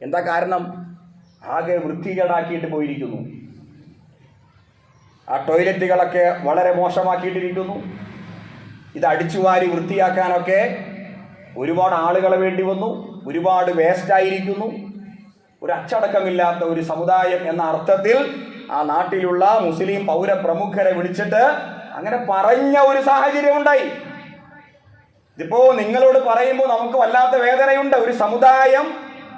എന്താ കാരണം? ആകെ വൃത്തികേടാക്കിയിട്ട് പോയിരിക്കുന്നു. ആ ടോയ്ലറ്റുകളൊക്കെ വളരെ മോശമാക്കിയിട്ടിരിക്കുന്നു. ഇത് അടിച്ചുവാരി വൃത്തിയാക്കാനൊക്കെ ഒരുപാട് ആളുകളെ വേണ്ടി വന്നു. ഒരുപാട് വേസ്റ്റായിരിക്കുന്നു. ഒരു അച്ചടക്കമില്ലാത്ത ഒരു സമുദായം എന്ന അർത്ഥത്തിൽ ആ നാട്ടിലുള്ള മുസ്ലിം പൗരപ്രമുഖരെ വിളിച്ചിട്ട് അങ്ങനെ പറഞ്ഞ ഒരു സാഹചര്യം ഉണ്ടായി. ഇതിപ്പോ നിങ്ങളോട് പറയുമ്പോൾ നമുക്ക് വല്ലാത്ത വേദനയുണ്ട്. ഒരു സമുദായം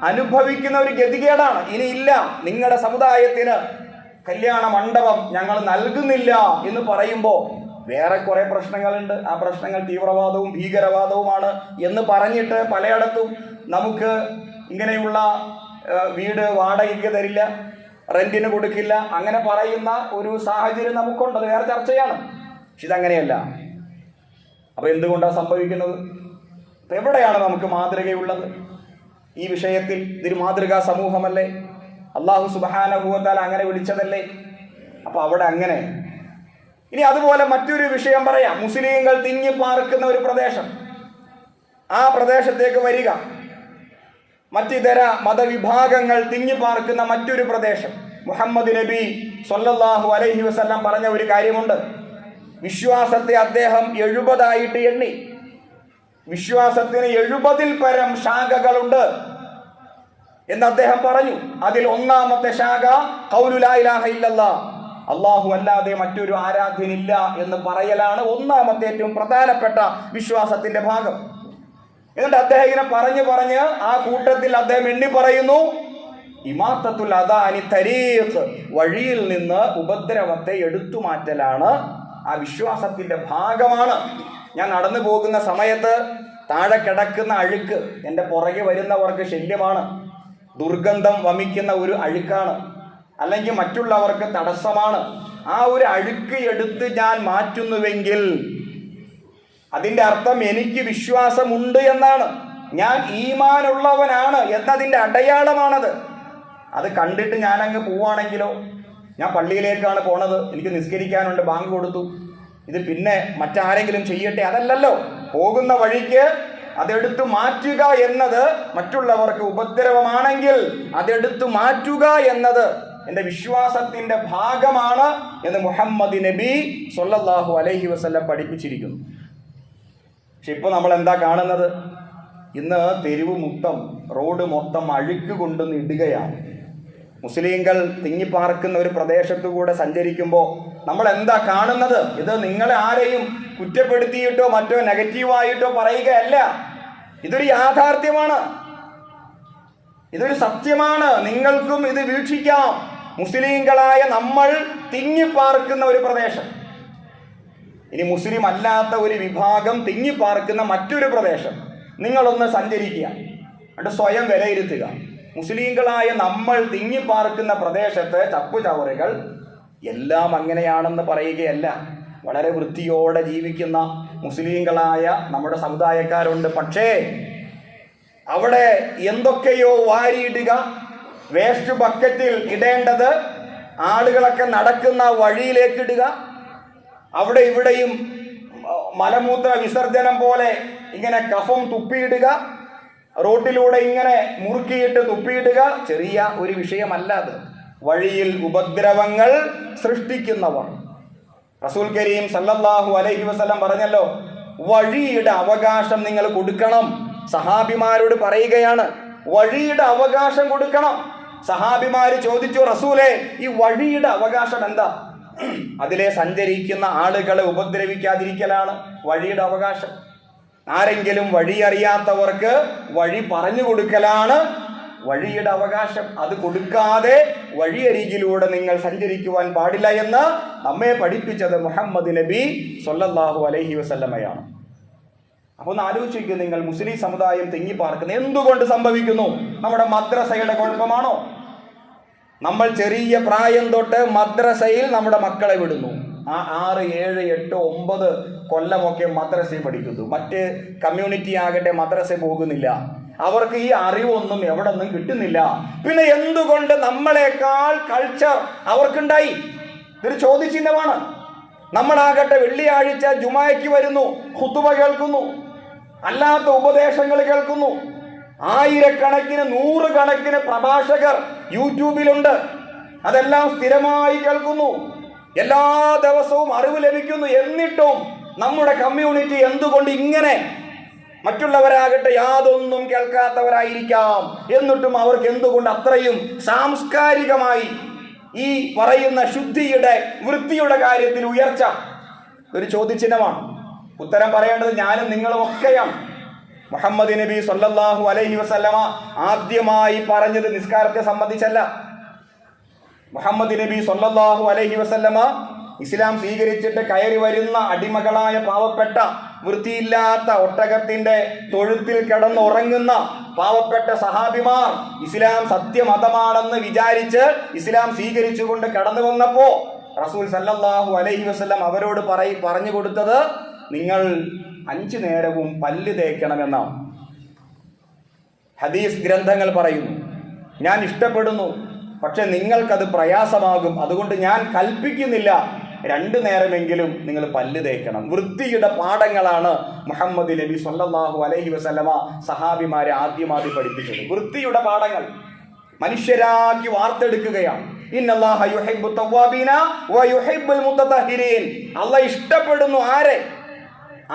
അനുഭവിക്കുന്ന ഒരു ഗതികേടാണ്. ഇനിയില്ല, നിങ്ങളുടെ സമുദായത്തിന് കല്യാണ മണ്ഡപം ഞങ്ങൾ നൽകുന്നില്ല എന്ന് പറയുമ്പോൾ വേറെ കുറെ പ്രശ്നങ്ങളുണ്ട്. ആ പ്രശ്നങ്ങൾ തീവ്രവാദവും ഭീകരവാദവുമാണ് എന്ന് പറഞ്ഞിട്ട് പലയിടത്തും നമുക്ക് ഇങ്ങനെയുള്ള വീട് വാടകയ്ക്ക് തരില്ല, റെന്റിന് കൊടുക്കില്ല, അങ്ങനെ പറയുന്ന ഒരു സാഹചര്യം നമുക്കുണ്ട്. അത് വേറെ ചർച്ചയാണ്. പക്ഷെ ഇതങ്ങനെയല്ല. അപ്പൊ എന്തുകൊണ്ടാണ് സംഭവിക്കുന്നത്? അപ്പൊ എവിടെയാണ് നമുക്ക് മാതൃകയുള്ളത് ഈ വിഷയത്തിൽ? ഇതൊരു മാതൃകാ സമൂഹമല്ലേ? അല്ലാഹു സുബ്ഹാനഹു വ തആല അങ്ങനെ വിളിച്ചതല്ലേ? അപ്പൊ അവിടെ അങ്ങനെ. ഇനി അതുപോലെ മറ്റൊരു വിഷയം പറയാം. മുസ്ലിങ്ങൾ തിങ്ങി പാർക്കുന്ന ഒരു പ്രദേശം, ആ പ്രദേശത്തേക്ക് വരിക. മറ്റിതര മതവിഭാഗങ്ങൾ തിങ്ങിപ്പാർക്കുന്ന മറ്റൊരു പ്രദേശം. മുഹമ്മദ് നബി സ്വല്ലല്ലാഹു അലൈഹി വസല്ലം പറഞ്ഞ ഒരു കാര്യമുണ്ട്. വിശ്വാസത്തെ അദ്ദേഹം 70 എണ്ണി. വിശ്വാസത്തിന് 70 പരം ശാഖകളുണ്ട് എന്ന് അദ്ദേഹം പറഞ്ഞു. അതിൽ ഒന്നാമത്തെ ശാഖ ഖൗലു ലാ ഇലാഹ ഇല്ലല്ലാഹ്, അല്ലാഹു അല്ലാതെ മറ്റൊരു ആരാധ്യനില്ല എന്ന് പറയലാണ് ഒന്നാമത്തെ ഏറ്റവും പ്രധാനപ്പെട്ട വിശ്വാസത്തിന്റെ ഭാഗം. എന്നിട്ട് അദ്ദേഹം ഇങ്ങനെ പറഞ്ഞ് ആ കൂട്ടത്തിൽ അദ്ദേഹം എണ്ണി പറയുന്നു, ഇമാത്തത്തുൽ അദാ അനി തരീഖ്, വഴിയിൽ നിന്ന് ഉപദ്രവത്തെ എടുത്തു മാറ്റലാണ് ആ വിശ്വാസത്തിന്റെ ഭാഗമാണ്. ഞാൻ നടന്നു പോകുന്ന സമയത്ത് താഴെ കിടക്കുന്ന അഴുക്ക് എൻ്റെ പുറകെ വരുന്നവർക്ക് ശല്യമാണ്, ദുർഗന്ധം വമിക്കുന്ന ഒരു അഴുക്കാണ്, അല്ലെങ്കിൽ മറ്റുള്ളവർക്ക് തടസ്സമാണ്. ആ ഒരു അഴുക്ക് എടുത്ത് ഞാൻ മാറ്റുന്നുവെങ്കിൽ അതിൻ്റെ അർത്ഥം എനിക്ക് വിശ്വാസമുണ്ട് എന്നാണ്, ഞാൻ ഈമാനുള്ളവനാണ് എന്നതിൻ്റെ അടയാളമാണത്. അത് കണ്ടിട്ട് ഞാനങ്ങ് പോവുകയാണെങ്കിലോ, ഞാൻ പള്ളിയിലേക്കാണ് പോണത്, എനിക്ക് നിസ്കരിക്കാനുണ്ട്, ബാങ്ക് കൊടുത്തു, ഇത് പിന്നെ മറ്റാരെങ്കിലും ചെയ്യട്ടെ, അതല്ലല്ലോ. പോകുന്ന വഴിക്ക് അതെടുത്തു മാറ്റുക എന്നത് മറ്റുള്ളവർക്ക് ഉപദ്രവമാണെങ്കിൽ അതെടുത്തു മാറ്റുക എന്നത് എൻ്റെ വിശ്വാസത്തിൻ്റെ ഭാഗമാണ് എന്ന് മുഹമ്മദ് നബി സ്വല്ലല്ലാഹു അലൈഹി വസല്ലം പഠിപ്പിച്ചിരിക്കുന്നു. പക്ഷെ ഇപ്പോൾ നമ്മൾ എന്താ കാണുന്നത്? ഇന്ന് തെരുവ് മൊത്തം, റോഡ് മൊത്തം അഴുക്ക് കൊണ്ടുവന്ന് ഇടുകയാണ്. മുസ്ലിങ്ങൾ തിങ്ങിപ്പാർക്കുന്ന ഒരു പ്രദേശത്തു കൂടെ സഞ്ചരിക്കുമ്പോൾ നമ്മൾ എന്താ കാണുന്നത്? ഇത് നിങ്ങളെ ആരെയും കുറ്റപ്പെടുത്തിയിട്ടോ മറ്റോ നെഗറ്റീവായിട്ടോ പറയുകയല്ല, ഇതൊരു യാഥാർത്ഥ്യമാണ്, ഇതൊരു സത്യമാണ്. നിങ്ങൾക്കും ഇത് വീക്ഷിക്കാം. മുസ്ലിങ്ങളായ നമ്മൾ തിങ്ങിപ്പാർക്കുന്ന ഒരു പ്രദേശം, ഇനി മുസ്ലിം അല്ലാത്ത ഒരു വിഭാഗം തിങ്ങിപ്പാർക്കുന്ന മറ്റൊരു പ്രദേശം, നിങ്ങളൊന്ന് സഞ്ചരിക്കുക, എന്നിട്ട് സ്വയം വിലയിരുത്തുക. മുസ്ലിങ്ങളായ നമ്മൾ തിങ്ങിപ്പാർക്കുന്ന പ്രദേശത്ത് ചപ്പുചവറുകൾ എല്ലാം അങ്ങനെയാണെന്ന് പറയുകയല്ല. വളരെ വൃത്തിയോടെ ജീവിക്കുന്ന മുസ്ലിങ്ങളായ നമ്മുടെ സമുദായക്കാരുണ്ട്. പക്ഷേ അവിടെ എന്തൊക്കെയോ വാരിയിടുക, വേസ്റ്റ് ബക്കറ്റിൽ ഇടേണ്ടത് ആളുകളൊക്കെ നടക്കുന്ന വഴിയിലേക്ക് ഇടുക, അവിടെ ഇവിടെയും മലമൂത്ര വിസർജനം പോലെ ഇങ്ങനെ കഫം തുപ്പിയിടുക, റോട്ടിലൂടെ ഇങ്ങനെ മുറുക്കിയിട്ട് തുപ്പിയിടുക. ചെറിയ ഒരു വിഷയമല്ല അത്. വഴിയിൽ ഉപദ്രവങ്ങൾ സൃഷ്ടിക്കുന്നവർ. റസൂൽ കരീം സല്ലല്ലാഹു അലൈഹി വസല്ലം പറഞ്ഞല്ലോ, വഴിയുടെ അവകാശം നിങ്ങൾ കൊടുക്കണം. സഹാബിമാരോട് പറയുകയാണ്, വഴിയുടെ അവകാശം കൊടുക്കണം. സഹാബിമാര് ചോദിച്ചു, റസൂലേ, ഈ വഴിയുടെ അവകാശം എന്താ? അതിലെ സഞ്ചരിക്കുന്ന ആളുകളെ ഉപദ്രവിക്കാതിരിക്കലാണ് വഴിയുടെ അവകാശം. ആരെങ്കിലും വഴി അറിയാത്തവർക്ക് വഴി പറഞ്ഞു കൊടുക്കലാണ് വഴിയുടെ അവകാശം അത് കൊടുക്കാതെ വഴിയരികിലൂടെ നിങ്ങൾ സഞ്ചരിക്കുവാൻ പാടില്ല എന്ന് നമ്മെ പഠിപ്പിച്ചത് മുഹമ്മദ് നബി സ്വല്ലല്ലാഹു അലൈഹി വസല്ലമയാണ്. അപ്പോൾ ഒന്ന് ആലോചിക്കുക, നിങ്ങൾ മുസ്ലിം സമുദായം തിങ്ങിപ്പാർക്കുന്നത് എന്തുകൊണ്ട് സംഭവിക്കുന്നു? നമ്മുടെ മദ്രസയുടെ കുഴപ്പമാണോ? നമ്മൾ ചെറിയ പ്രായം തൊട്ട് മദ്രസയിൽ നമ്മുടെ മക്കളെ വിടുന്നു. ആ 6, 7, 8, 9 കൊല്ലമൊക്കെ മദ്രസയിൽ പഠിക്കുന്നു. മറ്റ് കമ്മ്യൂണിറ്റി ആകട്ടെ മദ്രസയിൽ പോകുന്നില്ല. അവർക്ക് ഈ അറിവൊന്നും എവിടെ നിന്നും കിട്ടുന്നില്ല. പിന്നെ എന്തുകൊണ്ട് നമ്മളെക്കാൾ കൾച്ചർ അവർക്കുണ്ടായി? ഇതൊരു ചോദ്യചിഹ്നമാണ്. നമ്മളാകട്ടെ വെള്ളിയാഴ്ച ജുമായ്ക്ക് വരുന്നു, ഖുതുബ കേൾക്കുന്നു, അല്ലാത്ത ഉപദേശങ്ങൾ കേൾക്കുന്നു. ആയിരക്കണക്കിന് 100 കണക്കിന് പ്രഭാഷകർ യൂട്യൂബിലുണ്ട്. അതെല്ലാം സ്ഥിരമായി കേൾക്കുന്നു. എല്ലാ ദിവസവും അറിവ് ലഭിക്കുന്നു. എന്നിട്ടും നമ്മുടെ കമ്മ്യൂണിറ്റി എന്തുകൊണ്ട് ഇങ്ങനെ? മറ്റുള്ളവരാകട്ടെ യാതൊന്നും കേൾക്കാത്തവരായിരിക്കാം, എന്നിട്ടും അവർക്ക് എന്തുകൊണ്ട് അത്രയും സാംസ്കാരികമായി ഈ പറയുന്ന ശുദ്ധിയുടെ വൃത്തിയുടെ കാര്യത്തിൽ ഉയർച്ച? ഒരു ചോദ്യചിഹ്നമാണ്. ഉത്തരം പറയേണ്ടത് ഞാനും നിങ്ങളും ഒക്കെയാണ്. മുഹമ്മദ് നബി സ്വല്ലല്ലാഹു അലൈഹി വസല്ലമ ആദ്യമായി പറഞ്ഞത് നിസ്കാരത്തെ സംബന്ധിച്ചല്ല. മുഹമ്മദ് നബി സ്വല്ലല്ലാഹു അലൈഹി വസല്ലമ ഇസ്ലാം സ്വീകരിച്ചിട്ട് കയറി വരുന്ന അടിമകളായ പാവപ്പെട്ട വൃത്തിയില്ലാത്ത ഒട്ടകത്തിന്റെ തൊഴുത്തിൽ കിടന്നുറങ്ങുന്ന പാവപ്പെട്ട സഹാബിമാർ ഇസ്ലാം സത്യമതമാണെന്ന് വിചാരിച്ച് ഇസ്ലാം സ്വീകരിച്ചുകൊണ്ട് കടന്നു വന്നപ്പോ റസൂൽ സല്ലല്ലാഹു അലൈഹി വസല്ലം അവരോട് പറഞ്ഞു കൊടുത്തത് നിങ്ങൾ 5 നേരവും പല്ല് തേക്കണമെന്നാണ്. ഹദീസ് ഗ്രന്ഥങ്ങൾ പറയുന്നു. ഞാൻ ഇഷ്ടപ്പെടുന്നു, പക്ഷെ നിങ്ങൾക്കത് പ്രയാസമാകും, അതുകൊണ്ട് ഞാൻ കൽപ്പിക്കുന്നില്ല, 2 നേരമെങ്കിലും നിങ്ങൾ പല്ല് തേക്കണം. വൃത്തിയുടെ പാഠങ്ങളാണ് മുഹമ്മദ് നബി സ്വല്ലല്ലാഹു അലൈഹി വസല്ലമ സഹാബിമാരെ ആദ്യമായി പഠിപ്പിച്ചത്. വൃത്തിയുടെ പാഠങ്ങൾ മനുഷ്യരാക്കി വാർത്തെടുക്കുകയാണ്. ഇന്നല്ലാഹ യുഹിബ്ബു തവ്വാബീന വയുഹിബ്ബുൽ മുതതഹിരീൻ. അല്ലാഹ് ഇഷ്ടപ്പെടുന്നു ആരെ?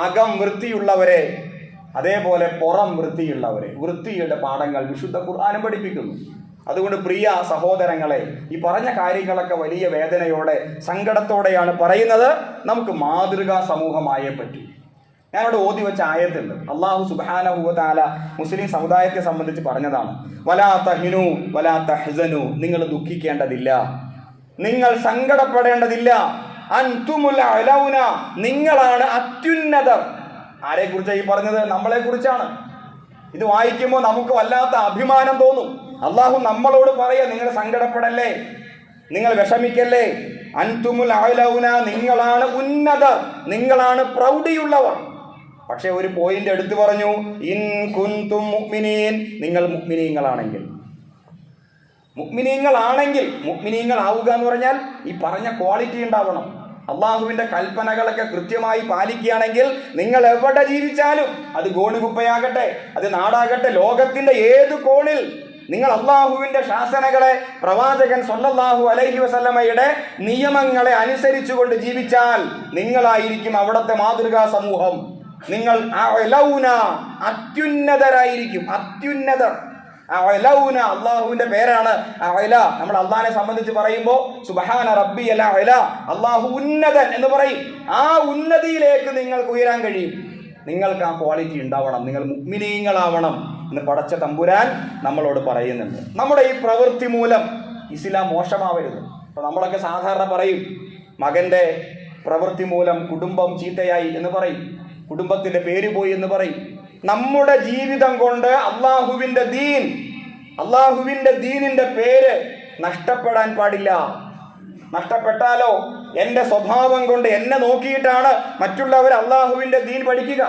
അകം വൃത്തിയുള്ളവരെ, അതേപോലെ പുറം വൃത്തിയുള്ളവരെ. വൃത്തിയുടെ പാഠങ്ങൾ വിശുദ്ധ ഖുർആനും പഠിപ്പിക്കുന്നു. അതുകൊണ്ട് പ്രിയ സഹോദരങ്ങളെ, ഈ പറഞ്ഞ കാര്യങ്ങളൊക്കെ വലിയ വേദനയോടെ സങ്കടത്തോടെയാണ് പറയുന്നത്. നമുക്ക് മാതൃകാ സമൂഹമായേ പറ്റൂ. ഞാനവിടെ ഓതി വെച്ച ആയത്തുണ്ട്. അല്ലാഹു സുബ്ഹാനഹു വ തആല മുസ്ലിം സമുദായത്തെ സംബന്ധിച്ച് പറഞ്ഞതാണ്. വലാ തഹിനു വലാ തഹ്സനു. നിങ്ങൾ ദുഃഖിക്കേണ്ടതില്ല, നിങ്ങൾ സങ്കടപ്പെടേണ്ടതില്ല. അൻതുമുൽ അലൗന. നിങ്ങളാണ് അത്യുന്നതർ. ആരെ കുറിച്ചാണ് ഈ പറഞ്ഞത്? നമ്മളെ കുറിച്ചാണ്. ഇത് വായിക്കുമ്പോൾ നമുക്ക് വല്ലാത്ത അഭിമാനം തോന്നും. അള്ളാഹു നമ്മളോട് പറയാ, നിങ്ങൾ സങ്കടപ്പെടല്ലേ, നിങ്ങൾ വിഷമിക്കല്ലേ. അൻതുമുൽ അലൗന. നിങ്ങളാണ് ഉന്നതർ, നിങ്ങളാണ് പ്രൗഢിയുള്ളവർ. പക്ഷെ ഒരു പോയിന്റ് എടുത്തു പറഞ്ഞു, ഇൻ കുൻതും മുഅ്മിനീൻ. നിങ്ങൾ മുഅ്മിനീങ്ങളാണെങ്കിൽ. മുഅ്മിനീങ്ങളാവുക എന്ന് പറഞ്ഞാൽ ഈ പറഞ്ഞ ക്വാളിറ്റി ഉണ്ടാവണം. അള്ളാഹുവിന്റെ കൽപ്പനകളൊക്കെ കൃത്യമായി പാലിക്കുകയാണെങ്കിൽ നിങ്ങൾ എവിടെ ജീവിച്ചാലും, അത് ഗോണികുപ്പയാകട്ടെ, അത് നാടാകട്ടെ, ലോകത്തിന്റെ ഏത് കോണിൽ നിങ്ങൾ അള്ളാഹുവിന്റെ ശാസനകളെ, പ്രവാചകൻ സ്വല്ലല്ലാഹു അലൈഹി വസല്ലമയുടെ നിയമങ്ങളെ അനുസരിച്ചുകൊണ്ട് ജീവിച്ചാൽ നിങ്ങളായിരിക്കും അവിടുത്തെ മാതൃകാ സമൂഹം. നിങ്ങൾ അത്യുന്നതരായിരിക്കും. അത്യുന്നതർ. അള്ളാഹുവിന്റെ പേരാണ് അഅല. നമ്മൾ അള്ളാഹിനെ സംബന്ധിച്ച് പറയുമ്പോൾ സുബ്ഹാന റബ്ബിയൽ അഅല, അള്ളാഹു ഉന്നതൻ എന്ന് പറയും. ആ ഉന്നതിയിലേക്ക് നിങ്ങൾക്ക് ഉയരാൻ കഴിയും. നിങ്ങൾക്ക് ആ ക്വാളിറ്റി ഉണ്ടാവണം. നിങ്ങൾ മുഅ്മിനീങ്ങളാവണം എന്ന് പടച്ച തമ്പുരാൻ നമ്മളോട് പറയുന്നുണ്ട്. നമ്മുടെ ഈ പ്രവൃത്തി മൂലം ഇസ്ലാം മോശമാവരുത്. അപ്പൊ നമ്മളൊക്കെ സാധാരണ പറയും, മകന്റെ പ്രവൃത്തി മൂലം കുടുംബം ചീത്തയായി എന്ന് പറയും, കുടുംബത്തിന്റെ പേര് പോയി എന്ന് പറയും. നമ്മുടെ ജീവിതം കൊണ്ട് അള്ളാഹുവിന്റെ ദീനിന്റെ പേര് നഷ്ടപ്പെടാൻ പാടില്ല. നഷ്ടപ്പെട്ടാലോ എൻ്റെ സ്വഭാവം കൊണ്ട് എന്നെ നോക്കിയിട്ടാണ് മറ്റുള്ളവർ അള്ളാഹുവിന്റെ ദീൻ പഠിക്കുക.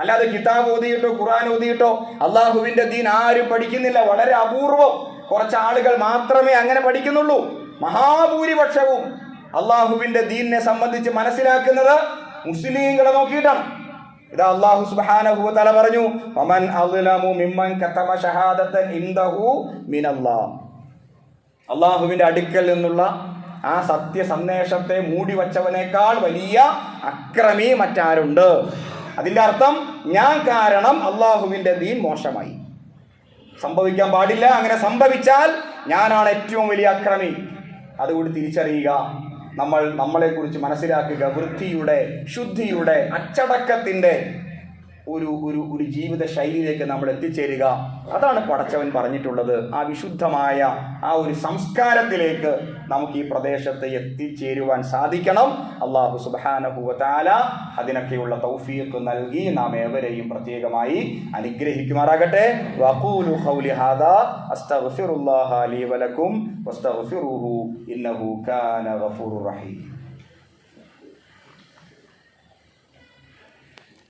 അല്ലാതെ കിതാബ് ഓതിയിട്ടോ ഖുർആൻ ഓതിയിട്ടോ അള്ളാഹുവിന്റെ ദീൻ ആരും പഠിക്കുന്നില്ല. വളരെ അപൂർവം കുറച്ച് ആളുകൾ മാത്രമേ അങ്ങനെ പഠിക്കുന്നുള്ളൂ. മഹാഭൂരിപക്ഷവും അള്ളാഹുവിന്റെ ദീനിനെ സംബന്ധിച്ച് മനസ്സിലാക്കുന്നത് മുസ്ലിങ്ങളെ നോക്കിയിട്ടാണ്. ഇതാ അല്ലാഹു സുബ്ഹാനഹു വ തആല പറഞ്ഞു, വമൻ അസ്ലമു മിമ്മൻ കതമ ഷഹാദതൻ ഇൻദഹു മിനല്ലാഹ്. അള്ളാഹുവിന്റെ അടുക്കൽ നിന്നുള്ള ആ സത്യ സന്ദേശത്തെ മൂടി വച്ചവനേക്കാൾ വലിയ അക്രമി മറ്റാരുണ്ട്? അതിന്റെ അർത്ഥം ഞാൻ കാരണം അള്ളാഹുവിന്റെ ദീൻ മോശമായി. സംഭവിക്കാൻ പാടില്ല. അങ്ങനെ സംഭവിച്ചാൽ ഞാനാണ് ഏറ്റവും വലിയ അക്രമി. അതുകൊണ്ട് തിരിച്ചറിയുക, നമ്മളെ കുറിച്ച് മനസ്സിലാക്കുക. വൃത്തിയുടെ, ശുദ്ധിയുടെ, അച്ചടക്കത്തിന്റെ ഒരു ഒരു ഒരു ജീവിത ശൈലിയിലേക്ക് നമ്മൾ എത്തിച്ചേരുക. അതാണ് പടച്ചവൻ പറഞ്ഞിട്ടുള്ളത്. ആ വിശുദ്ധമായ ആ ഒരു സംസ്കാരത്തിലേക്ക് നമുക്ക് ഈ പ്രദേശത്ത് എത്തിച്ചേരുവാൻ സാധിക്കണം. അല്ലാഹു സുബ്ഹാനഹു വ തആല അതിനൊക്കെയുള്ള തൗഫീഖ് നൽകി നാം ഏവരെയും പ്രത്യേകമായി അനുഗ്രഹിക്കുമാറാകട്ടെ. വഖൂലു ഖൗലി ഹാദാ അസ്തഗ്ഫിറുല്ലാഹ ലീ വലക്കും വസ്തഗ്ഫിറുഹു ഇന്നഹു കാന ഗഫൂറുർ റഹീം.